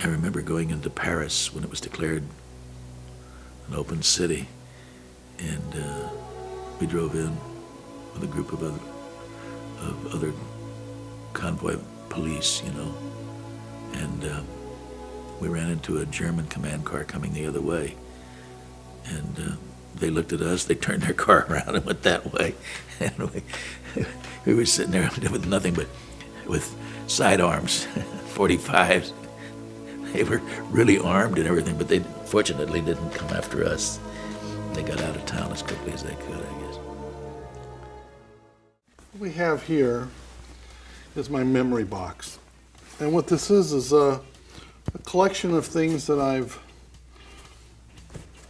I remember going into Paris when it was declared an open city, and we drove in with a group of other convoy police, you know, and we ran into a German command car coming the other way, and they looked at us, they turned their car around and went that way, and we were sitting there with nothing but with sidearms, 45s. They were really armed and everything, but they fortunately didn't come after us. They got out of town as quickly as they could, I guess. What we have here is my memory box. And what this is a collection of things that I've,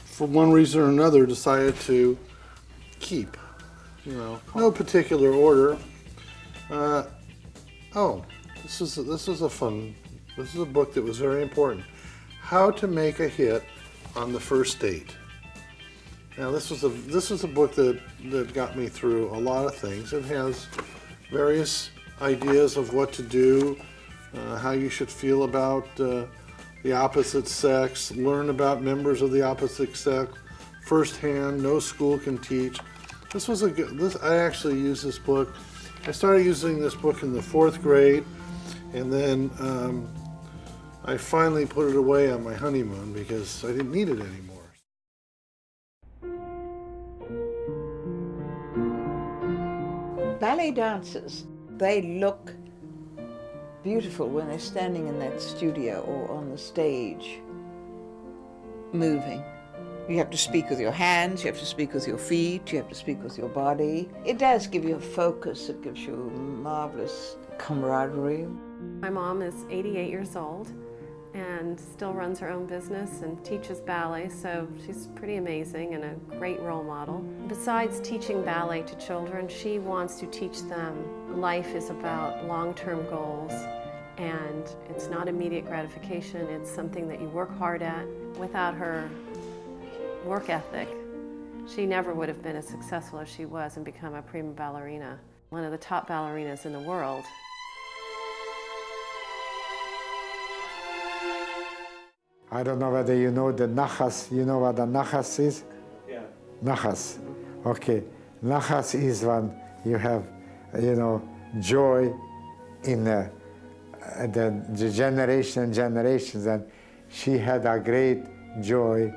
for one reason or another, decided to keep. You know, no particular order. This is a book that was very important. How to Make a Hit on the First Date. Now this was a book that got me through a lot of things. It has various ideas of what to do, how you should feel about the opposite sex, learn about members of the opposite sex firsthand. No school can teach. I actually used this book. I started using this book in the 4th grade, and then I finally put it away on my honeymoon because I didn't need it anymore. Ballet dancers, they look beautiful when they're standing in that studio or on the stage, moving. You have to speak with your hands, you have to speak with your feet, you have to speak with your body. It does give you a focus, it gives you marvelous camaraderie. My mom is 88 years old and still runs her own business and teaches ballet, so she's pretty amazing and a great role model. Besides teaching ballet to children, she wants to teach them life is about long-term goals, and it's not immediate gratification, it's something that you work hard at. Without her work ethic, she never would have been as successful as she was and become a prima ballerina, one of the top ballerinas in the world. I don't know whether you know the nachas. You know what the nachas is? Yeah. Nachas. Okay. Nachas is when you have, joy in the generations, and she had a great joy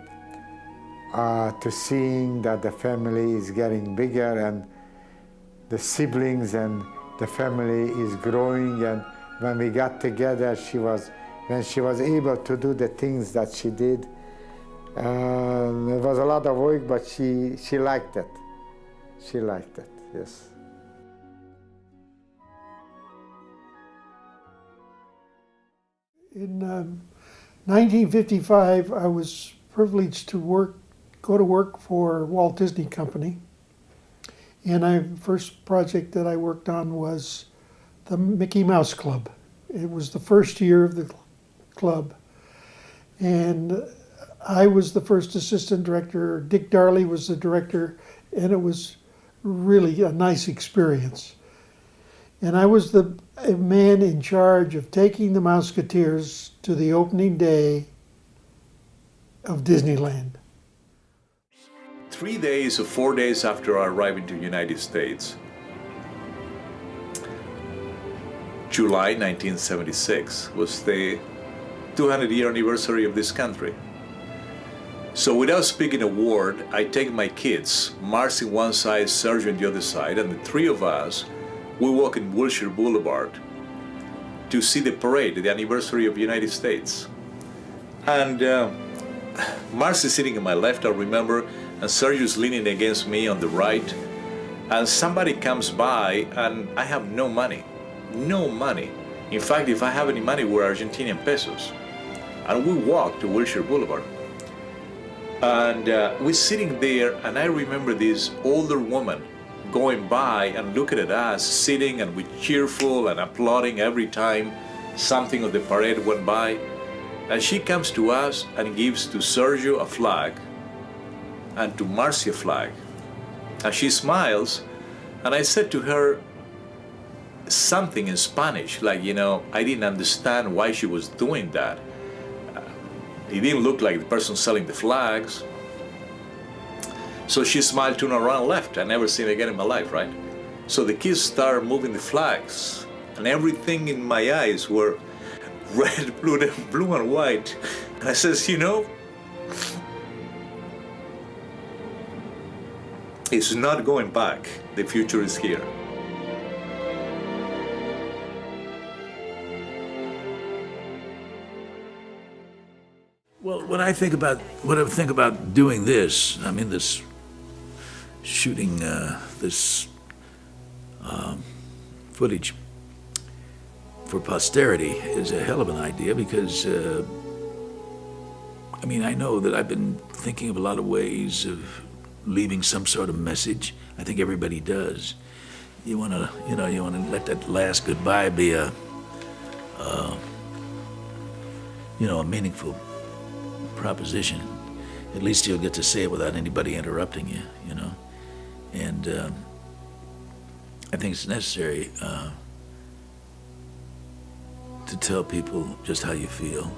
to seeing that the family is getting bigger and the siblings and the family is growing. And when we got together, when she was able to do the things that she did, it was a lot of work, but she liked it. She liked it, yes. In 1955, I was privileged to go to work for Walt Disney Company. And the first project that I worked on was the Mickey Mouse Club. It was the first year of the club. And I was the first assistant director. Dick Darley was the director, and it was really a nice experience. And I was the man in charge of taking the Mouseketeers to the opening day of Disneyland. 3 days or 4 days after our arriving to the United States, July 1976 was the 200-year anniversary of this country. So without speaking a word, I take my kids, Marcy on one side, Sergio on the other side, and the three of us, we walk in Wilshire Boulevard to see the parade, the anniversary of the United States. And Marcy's sitting on my left, I remember, and Sergio's leaning against me on the right. And somebody comes by, and I have no money. No money. In fact, if I have any money, we're Argentinian pesos. And we walk to Wilshire Boulevard. And we're sitting there, and I remember this older woman going by and looking at us, sitting and we're cheerful and applauding every time something of the parade went by. And she comes to us and gives to Sergio a flag and to Marcy a flag. And she smiles, and I said to her something in Spanish, like, I didn't understand why she was doing that. he didn't look like the person selling the flags. So she smiled, turned around, left. I never seen her again in my life, right? So the kids started moving the flags, and everything in my eyes were red, blue and white. And I says, you know, it's not going back. The future is here. Well, when I think about doing this, I mean, this shooting this footage for posterity is a hell of an idea because, I mean, I know that I've been thinking of a lot of ways of leaving some sort of message. I think everybody does. You want to let that last goodbye be a meaningful proposition. At least you'll get to say it without anybody interrupting you, you know. And I think it's necessary to tell people just how you feel.